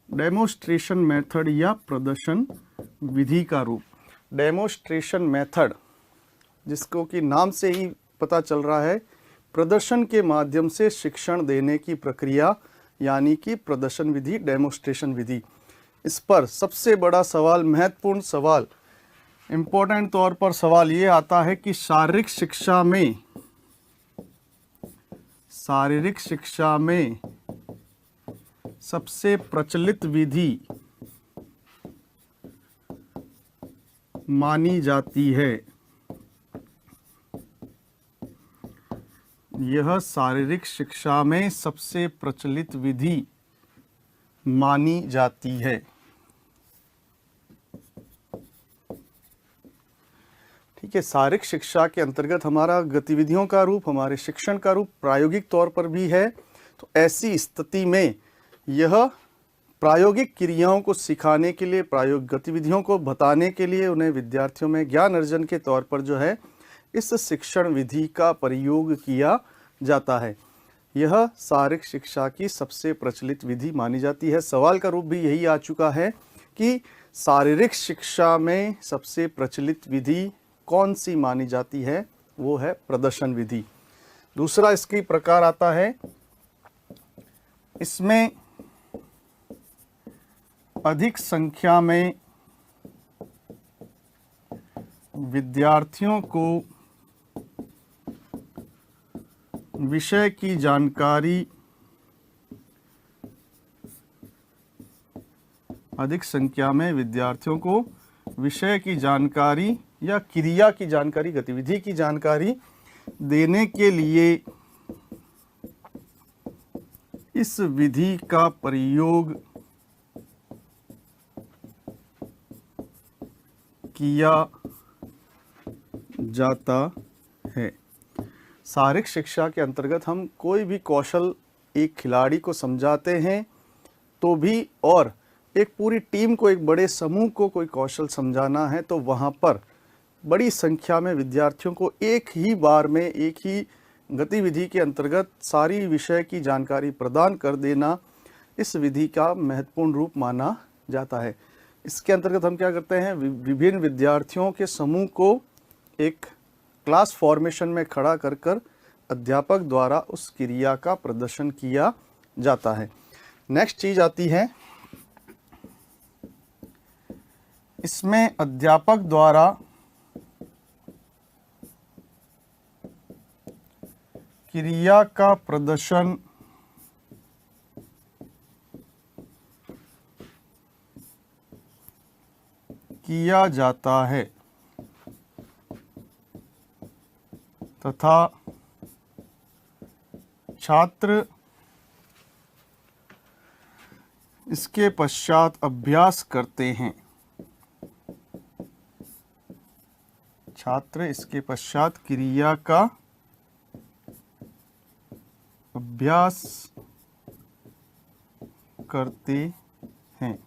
Demonstration method या प्रदर्शन विधि का रूप। डेमोस्ट्रेशन मेथड, जिसको कि नाम से ही पता चल रहा है, प्रदर्शन के माध्यम से शिक्षण देने की प्रक्रिया, यानी कि प्रदर्शन विधि, डेमोस्ट्रेशन विधि। इस पर सबसे बड़ा सवाल, महत्वपूर्ण सवाल, इम्पोर्टेंट तौर पर सवाल ये आता है कि शारीरिक शिक्षा में सबसे प्रचलित विधि मानी जाती है। यह शारीरिक शिक्षा में सबसे प्रचलित विधि मानी जाती है। ठीक है, शारीरिक शिक्षा के अंतर्गत हमारा गतिविधियों का रूप, हमारे शिक्षण का रूप प्रायोगिक तौर पर भी है। तो ऐसी स्थिति में यह प्रायोगिक क्रियाओं को सिखाने के लिए, प्रायोगिक गतिविधियों को बताने के लिए, उन्हें विद्यार्थियों में ज्ञान अर्जन के तौर पर जो है इस शिक्षण विधि का प्रयोग किया जाता है। यह शारीरिक शिक्षा की सबसे प्रचलित विधि मानी जाती है। सवाल का रूप भी यही आ चुका है कि शारीरिक शिक्षा में सबसे प्रचलित विधि कौन सी मानी जाती है, वो है प्रदर्शन विधि। दूसरा इसकी प्रकार आता है, इसमें अधिक संख्या में विद्यार्थियों को विषय की जानकारी, अधिक संख्या में विद्यार्थियों को विषय की जानकारी या क्रिया की जानकारी, गतिविधि की जानकारी देने के लिए इस विधि का प्रयोग किया जाता है। शारीरिक शिक्षा के अंतर्गत हम कोई भी कौशल एक खिलाड़ी को समझाते हैं तो भी, और एक पूरी टीम को, एक बड़े समूह को कोई कौशल समझाना है तो वहाँ पर बड़ी संख्या में विद्यार्थियों को एक ही बार में, एक ही गतिविधि के अंतर्गत सारी विषय की जानकारी प्रदान कर देना इस विधि का महत्वपूर्ण रूप माना जाता है। इसके अंतर्गत हम क्या करते हैं, विभिन्न विद्यार्थियों के समूह को एक क्लास फॉर्मेशन में खड़ा कर कर अध्यापक द्वारा उस क्रिया का प्रदर्शन किया जाता है। नेक्स्ट चीज आती है, इसमें अध्यापक द्वारा क्रिया का प्रदर्शन किया जाता है तथा छात्र इसके पश्चात अभ्यास करते हैं। छात्र इसके पश्चात क्रिया का अभ्यास करते हैं।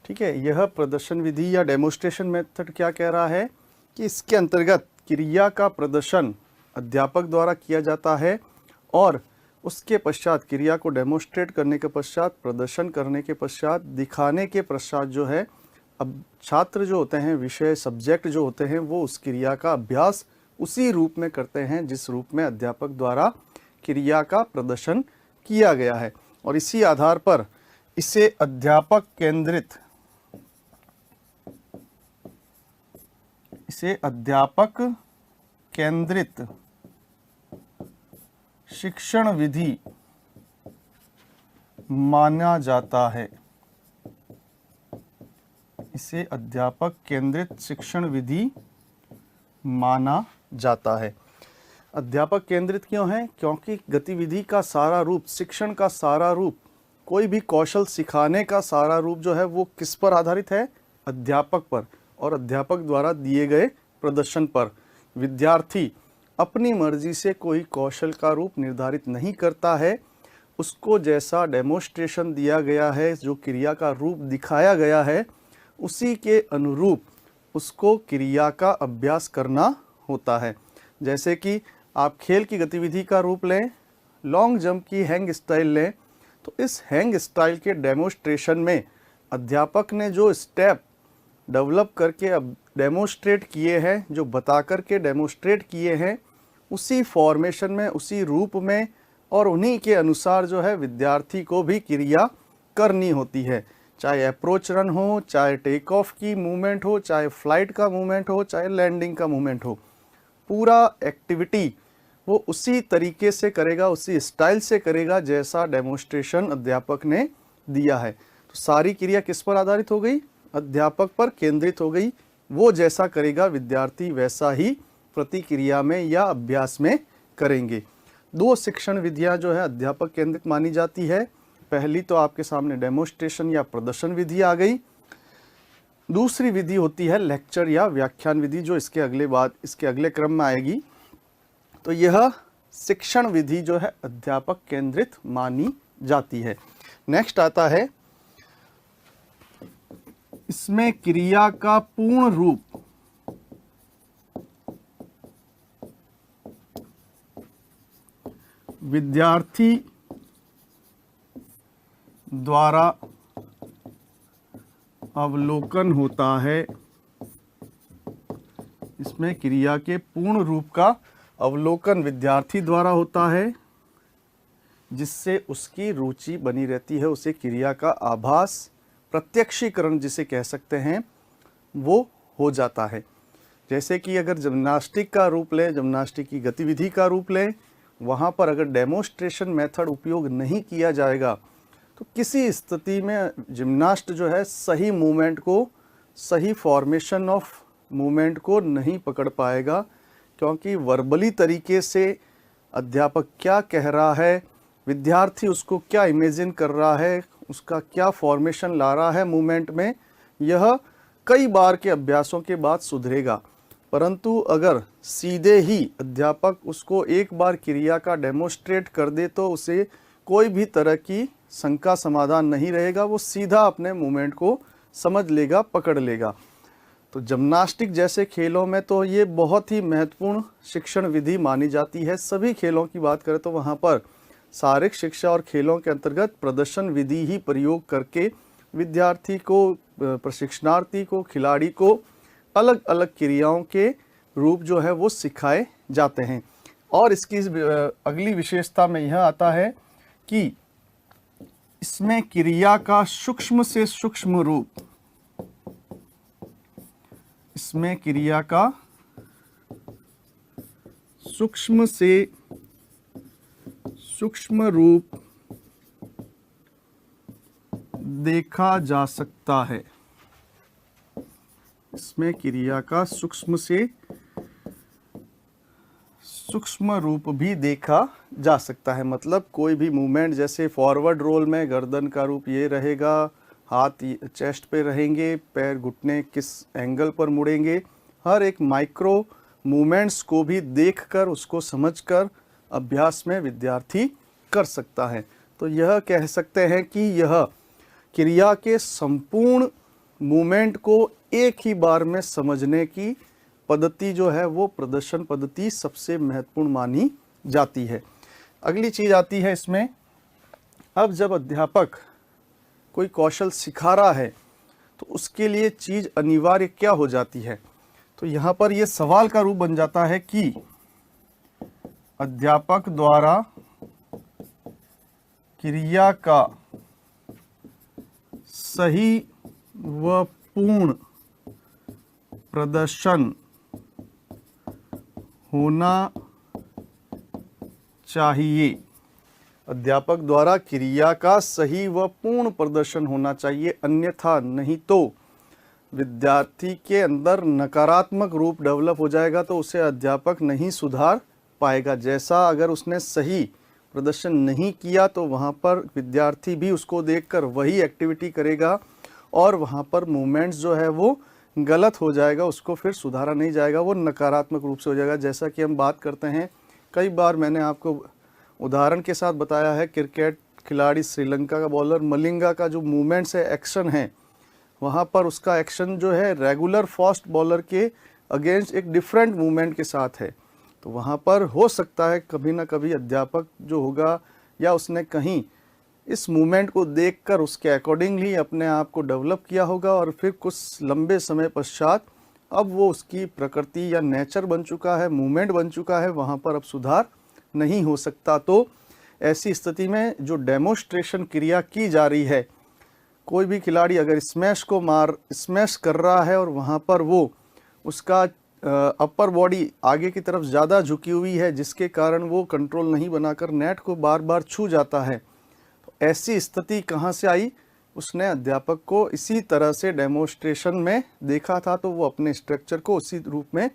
ठीक है, यह प्रदर्शन विधि या डेमोस्ट्रेशन मेथड क्या कह रहा है कि इसके अंतर्गत क्रिया का प्रदर्शन अध्यापक द्वारा किया जाता है और उसके पश्चात क्रिया को डेमोस्ट्रेट करने के पश्चात, प्रदर्शन करने के पश्चात, दिखाने के पश्चात जो है, अब छात्र जो होते हैं, विषय सब्जेक्ट जो होते हैं, वो उस क्रिया का अभ्यास उसी रूप में करते हैं जिस रूप में अध्यापक द्वारा क्रिया का प्रदर्शन किया गया है। और इसी आधार पर इसे अध्यापक केंद्रित शिक्षण विधि माना जाता है। इसे अध्यापक केंद्रित शिक्षण विधि माना जाता है। अध्यापक केंद्रित क्यों है? क्योंकि गतिविधि का सारा रूप, शिक्षण का सारा रूप, कोई भी कौशल सिखाने का सारा रूप जो है वो किस पर आधारित है? अध्यापक पर, और अध्यापक द्वारा दिए गए प्रदर्शन पर। विद्यार्थी अपनी मर्जी से कोई कौशल का रूप निर्धारित नहीं करता है, उसको जैसा डेमोस्ट्रेशन दिया गया है, जो क्रिया का रूप दिखाया गया है, उसी के अनुरूप उसको क्रिया का अभ्यास करना होता है। जैसे कि आप खेल की गतिविधि का रूप लें, लॉन्ग जंप की हैंग स्टाइल लें, तो इस हैंग स्टाइल के डेमोस्ट्रेशन में अध्यापक ने जो स्टेप डेवलप करके अब डेमोस्ट्रेट किए हैं, जो बता करके डेमोस्ट्रेट किए हैं, उसी फॉर्मेशन में, उसी रूप में और उन्हीं के अनुसार जो है विद्यार्थी को भी क्रिया करनी होती है। चाहे अप्रोच रन हो, चाहे टेक ऑफ की मूवमेंट हो, चाहे फ्लाइट का मूवमेंट हो, चाहे लैंडिंग का मूवमेंट हो, पूरा एक्टिविटी वो उसी तरीके से करेगा, उसी स्टाइल से करेगा जैसा डेमोस्ट्रेशन अध्यापक ने दिया है। तो सारी क्रिया किस पर आधारित हो गई? अध्यापक पर केंद्रित हो गई। वो जैसा करेगा विद्यार्थी वैसा ही प्रतिक्रिया में या अभ्यास में करेंगे। दो शिक्षण विधियां जो है अध्यापक केंद्रित मानी जाती है। पहली तो आपके सामने डेमोस्ट्रेशन या प्रदर्शन विधि आ गई। दूसरी विधि होती है लेक्चर या व्याख्यान विधि, जो इसके अगले क्रम में आएगी। तो यह शिक्षण विधि जो है अध्यापक केंद्रित मानी जाती है। नेक्स्ट आता है, इसमें क्रिया का पूर्ण रूप विद्यार्थी द्वारा अवलोकन होता है। इसमें क्रिया के पूर्ण रूप का अवलोकन विद्यार्थी द्वारा होता है, जिससे उसकी रुचि बनी रहती है, उसे क्रिया का आभास, प्रत्यक्षीकरण जिसे कह सकते हैं, वो हो जाता है। जैसे कि अगर जिम्नास्टिक का रूप लें, जिम्नास्टिक की गतिविधि का रूप लें, वहाँ पर अगर डेमोस्ट्रेशन मेथड उपयोग नहीं किया जाएगा तो किसी स्थिति में जिम्नास्ट जो है सही मूवमेंट को, सही फॉर्मेशन ऑफ मूवमेंट को नहीं पकड़ पाएगा, क्योंकि वर्बली तरीके से अध्यापक क्या कह रहा है, विद्यार्थी उसको क्या इमेजिन कर रहा है, उसका क्या फॉर्मेशन ला रहा है मूवमेंट में, यह कई बार के अभ्यासों के बाद सुधरेगा। परंतु अगर सीधे ही अध्यापक उसको एक बार क्रिया का डेमोस्ट्रेट कर दे तो उसे कोई भी तरह की शंका समाधान नहीं रहेगा, वो सीधा अपने मूवमेंट को समझ लेगा, पकड़ लेगा। तो जिम्नास्टिक जैसे खेलों में तो ये बहुत ही महत्वपूर्ण शिक्षण विधि मानी जाती है। सभी खेलों की बात करें तो वहाँ पर शारीरिक शिक्षा और खेलों के अंतर्गत प्रदर्शन विधि ही प्रयोग करके विद्यार्थी को, प्रशिक्षणार्थी को, खिलाड़ी को अलग अलग क्रियाओं के रूप जो है वो सिखाए जाते हैं। और इसकी अगली विशेषता में यह आता है कि इसमें क्रिया का सूक्ष्म से सूक्ष्म रूप, इसमें क्रिया का सूक्ष्म से सूक्ष्म रूप देखा जा सकता है। इसमें क्रिया का सूक्ष्म से सूक्ष्म रूप भी देखा जा सकता है। मतलब कोई भी मूवमेंट, जैसे फॉरवर्ड रोल में गर्दन का रूप ये रहेगा, हाथ चेस्ट पे रहेंगे, पैर घुटने किस एंगल पर मुड़ेंगे, हर एक माइक्रो मूवमेंट्स को भी देखकर, उसको समझकर अभ्यास में विद्यार्थी कर सकता है। तो यह कह सकते हैं कि यह क्रिया के संपूर्ण मूवमेंट को एक ही बार में समझने की पद्धति जो है वो प्रदर्शन पद्धति सबसे महत्वपूर्ण मानी जाती है। अगली चीज आती है इसमें, अब जब अध्यापक कोई कौशल सिखा रहा है तो उसके लिए चीज अनिवार्य क्या हो जाती है? तो यहाँ पर यह सवाल का रूप बन जाता है कि अध्यापक द्वारा क्रिया का सही व पूर्ण प्रदर्शन होना चाहिए। अध्यापक द्वारा क्रिया का सही व पूर्ण प्रदर्शन होना चाहिए, अन्यथा नहीं तो विद्यार्थी के अंदर नकारात्मक रूप डेवलप हो जाएगा, तो उसे अध्यापक नहीं सुधार पाएगा। जैसा अगर उसने सही प्रदर्शन नहीं किया तो वहाँ पर विद्यार्थी भी उसको देखकर वही एक्टिविटी करेगा और वहाँ पर मूवमेंट्स जो है वो गलत हो जाएगा, उसको फिर सुधारा नहीं जाएगा, वो नकारात्मक रूप से हो जाएगा। जैसा कि हम बात करते हैं, कई बार मैंने आपको उदाहरण के साथ बताया है, क्रिकेट खिलाड़ी श्रीलंका का बॉलर मलिंगा का जो मूवमेंट्स है, एक्शन है, वहाँ पर उसका एक्शन जो है रेगुलर फास्ट बॉलर के अगेंस्ट एक डिफरेंट मूवमेंट के साथ है। तो वहाँ पर हो सकता है कभी ना कभी अध्यापक जो होगा या उसने कहीं इस मूवमेंट को देखकर उसके अकॉर्डिंगली अपने आप को डेवलप किया होगा और फिर कुछ लंबे समय पश्चात अब वो उसकी प्रकृति या नेचर बन चुका है, मूवमेंट बन चुका है, वहाँ पर अब सुधार नहीं हो सकता। तो ऐसी स्थिति में जो डेमोस्ट्रेशन क्रिया की जा रही है, कोई भी खिलाड़ी अगर स्मैश कर रहा है और वहाँ पर वो उसका अपर बॉडी आगे की तरफ ज़्यादा झुकी हुई है, जिसके कारण वो कंट्रोल नहीं बनाकर नेट को बार बार छू जाता है, तो ऐसी स्थिति कहाँ से आई? उसने अध्यापक को इसी तरह से डेमोस्ट्रेशन में देखा था, तो वो अपने स्ट्रक्चर को उसी रूप में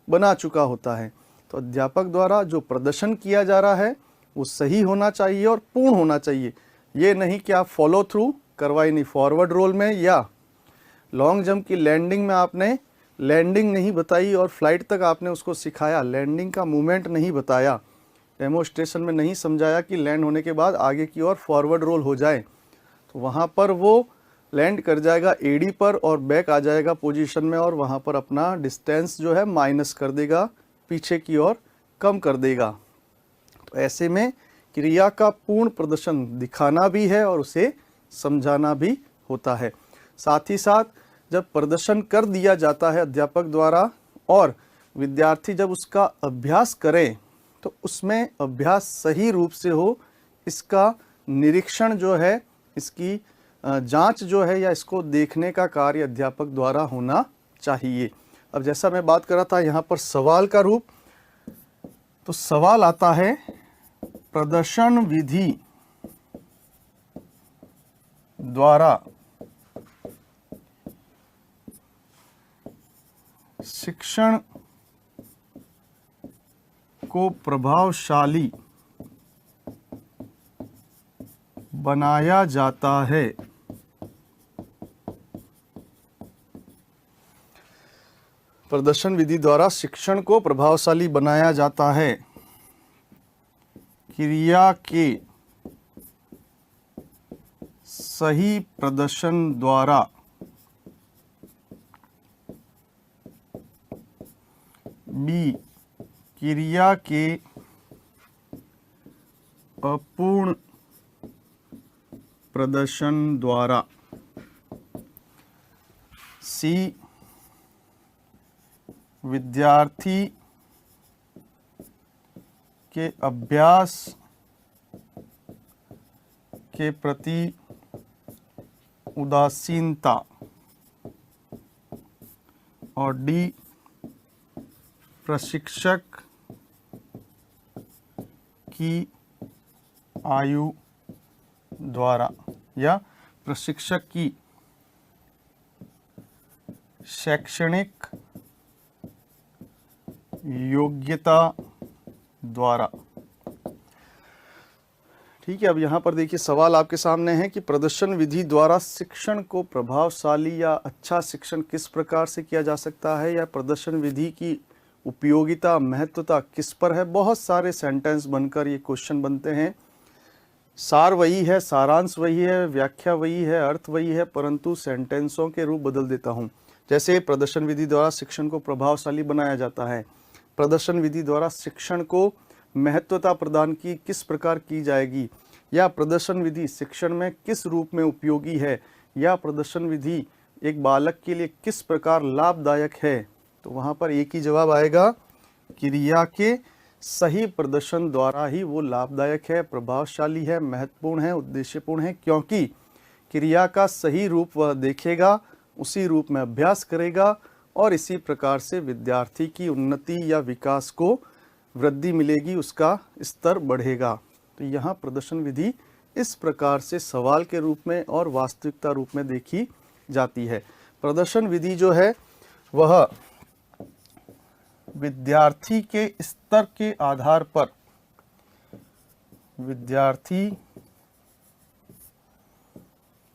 बना चुका होता है। तो अध्यापक द्वारा जो प्रदर्शन किया जा रहा है वो सही होना चाहिए और पूर्ण होना चाहिए। ये नहीं कि आप फॉलो थ्रू करवाई नहीं, फॉरवर्ड रोल में या लॉन्ग जंप की लैंडिंग में आपने लैंडिंग नहीं बताई और फ्लाइट तक आपने उसको सिखाया, लैंडिंग का मूवमेंट नहीं बताया, डेमोस्ट्रेशन में नहीं समझाया कि लैंड होने के बाद आगे की ओर फॉरवर्ड रोल हो जाए, तो वहाँ पर वो लैंड कर जाएगा एडी पर और बैक आ जाएगा पोजीशन में और वहाँ पर अपना डिस्टेंस जो है माइनस कर देगा, पीछे की ओर कम कर देगा। तो ऐसे में क्रिया का पूर्ण प्रदर्शन दिखाना भी है और उसे समझाना भी होता है। साथ ही साथ जब प्रदर्शन कर दिया जाता है अध्यापक द्वारा और विद्यार्थी जब उसका अभ्यास करें, तो उसमें अभ्यास सही रूप से हो, इसका निरीक्षण जो है, इसकी जांच जो है या इसको देखने का कार्य अध्यापक द्वारा होना चाहिए। अब जैसा मैं बात कर रहा था यहाँ पर सवाल का रूप, तो सवाल आता है प्रदर्शन विधि द्वारा शिक्षण को प्रभावशाली बनाया जाता है। प्रदर्शन विधि द्वारा शिक्षण को प्रभावशाली बनाया जाता है। क्रिया के सही प्रदर्शन द्वारा बी क्रिया के अपूर्ण प्रदर्शन द्वारा, सी विद्यार्थी के अभ्यास के प्रति उदासीनता, और डी प्रशिक्षक की आयु द्वारा या प्रशिक्षक की शैक्षणिक योग्यता द्वारा। ठीक है, अब यहाँ पर देखिए सवाल आपके सामने है कि प्रदर्शन विधि द्वारा शिक्षण को प्रभावशाली या अच्छा शिक्षण किस प्रकार से किया जा सकता है, या प्रदर्शन विधि की उपयोगिता महत्वता किस पर है। बहुत सारे सेंटेंस बनकर ये क्वेश्चन बनते हैं। सार वही है, सारांश वही है, व्याख्या वही है, अर्थ वही है, परंतु सेंटेंसों के रूप बदल देता हूँ। जैसे प्रदर्शन विधि द्वारा शिक्षण को प्रभावशाली बनाया जाता है, प्रदर्शन विधि द्वारा शिक्षण को महत्वता प्रदान की किस प्रकार की जाएगी, या प्रदर्शन विधि शिक्षण में किस रूप में उपयोगी है, या प्रदर्शन विधि एक बालक के लिए किस प्रकार लाभदायक है। तो वहाँ पर एक ही जवाब आएगा, क्रिया के सही प्रदर्शन द्वारा ही वो लाभदायक है, प्रभावशाली है, महत्वपूर्ण है, उद्देश्यपूर्ण है, क्योंकि क्रिया का सही रूप वह देखेगा, उसी रूप में अभ्यास करेगा और इसी प्रकार से विद्यार्थी की उन्नति या विकास को वृद्धि मिलेगी, उसका स्तर बढ़ेगा। तो यहाँ प्रदर्शन विधि इस प्रकार से सवाल के रूप में और वास्तविकता रूप में देखी जाती है। प्रदर्शन विधि जो है वह विद्यार्थी के स्तर के आधार पर, विद्यार्थी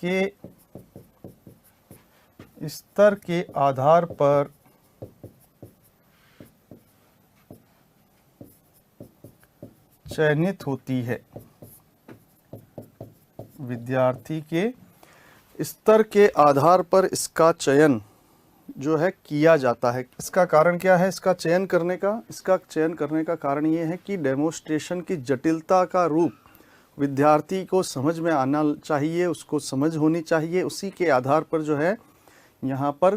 के स्तर के आधार पर चयनित होती है। विद्यार्थी के स्तर के आधार पर इसका चयन जो है किया जाता है। इसका कारण क्या है इसका चयन करने का? इसका चयन करने का कारण ये है कि डेमोस्ट्रेशन की जटिलता का रूप विद्यार्थी को समझ में आना चाहिए, उसको समझ होनी चाहिए। उसी के आधार पर जो है यहाँ पर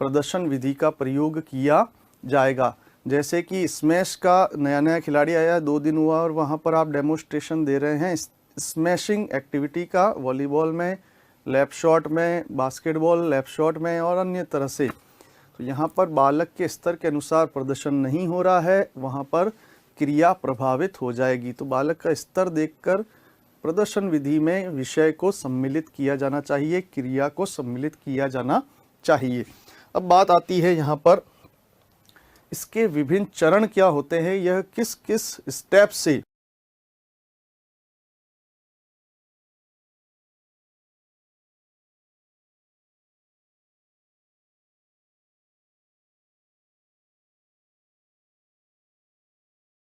प्रदर्शन विधि का प्रयोग किया जाएगा। जैसे कि स्मैश का नया नया खिलाड़ी आया, 2 दिन हुआ और वहाँ पर आप डेमोन्स्ट्रेशन दे रहे हैं स्मैशिंग एक्टिविटी का, वॉलीबॉल में, लैप शॉट में, बास्केटबॉल लैप शॉट में और अन्य तरह से। तो यहाँ पर बालक के स्तर के अनुसार प्रदर्शन नहीं हो रहा है, वहाँ पर क्रिया प्रभावित हो जाएगी। तो बालक का स्तर देखकर प्रदर्शन विधि में विषय को सम्मिलित किया जाना चाहिए, क्रिया को सम्मिलित किया जाना चाहिए। अब बात आती है यहाँ पर इसके विभिन्न चरण क्या होते हैं, यह किस किस स्टेप से